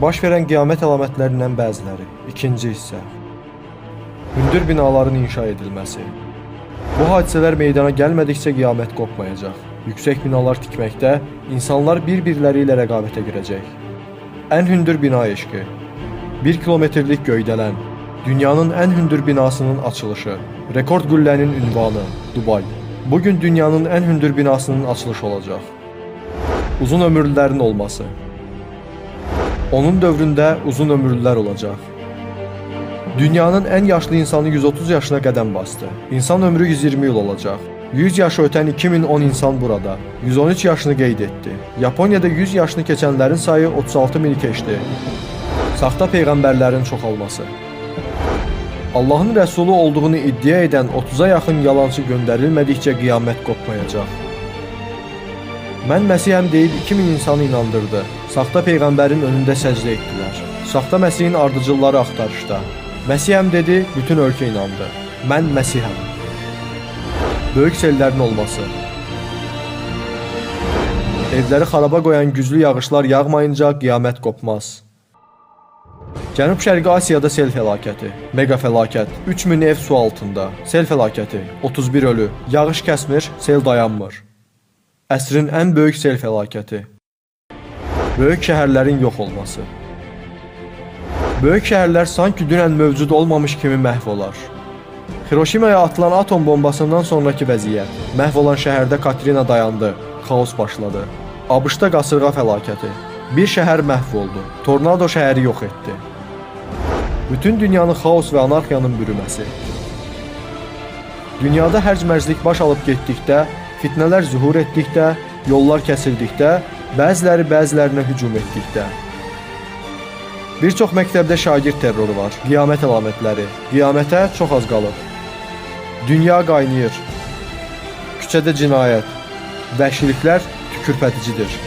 Baş verən qiyamət əlamətlərindən bəziləri. İkinci hissə. Hündür binaların inşa edilməsi. Bu hadisələr meydana gəlmədikcə qiyamət qopmayacaq. Yüksək binalar tikməkdə insanlar bir-birləri ilə rəqabətə girəcək. Ən hündür bina eşqi. 1 kilometrlik göydələn. Dünyanın ən hündür binasının açılışı. Rekord qüllənin ünvanı. Dubay. Bugün dünyanın ən hündür binasının açılışı olacaq. Uzun ömürlülərin olması. Onun dövründə uzun ömürlülər olacaq. Dünyanın ən yaşlı insanı 130 yaşına qədəm bastı. İnsan ömrü 120 yıl olacaq. 100 yaşı ötən 2010 insan burada. 113 yaşını qeyd etdi. Yaponiyada 100 yaşını keçənlərin sayı 36 mini keçdi. Saxta peyğəmbərlərin çoxalması. Allahın rəsulu olduğunu iddia edən 30-a yaxın yalançı göndərilmədikcə qiyamət qopmayacaq. Mən Məsihəm deyib 2000 insanı inandırdı. Saxta peyğəmbərin önündə səcdə etdilər. Saxta Məsihin ardıcılları axtarışda. Məsihəm dedi, bütün ölkə inandı. Mən Məsihəm. Böyük sellərin olması. Evləri xaraba qoyan güclü yağışlar yağmayınca qiyamət qopmaz. Cənub-Şərqi Asiyada sel fəlakəti. Mega fəlakət. 3000 ev su altında. Sel fəlakəti. 31 ölü. Yağış kəsmir, sel dayanmır. Əsrin ən böyük sel fəlakəti. Böyük şəhərlərin yox olması. Böyük şəhərlər sanki dünən mövcud olmamış kimi məhv olar. Hiroşimaya atılan atom bombasından sonraki vəziyyət. Məhv olan şəhərdə Katrina dayandı. Xaos başladı. ABŞ-da qasırğa fəlakəti. Bir şəhər məhv oldu. Tornado şəhəri yox etdi. Bütün dünyanı xaos və anarxiyanın bürüməsi. Dünyada hərc-mərclik baş alıb getdikdə, fitnələr zühur etdikdə, yollar kəsildikdə, bəziləri bəzilərinə hücum etdikdə. Bir çox məktəbdə şagird terroru var. Qiyamət əlamətləri. Qiyamətə çox az qalıb. Dünya qaynayır. Küçədə cinayət. Vəhşiliklər tükürpəticidir.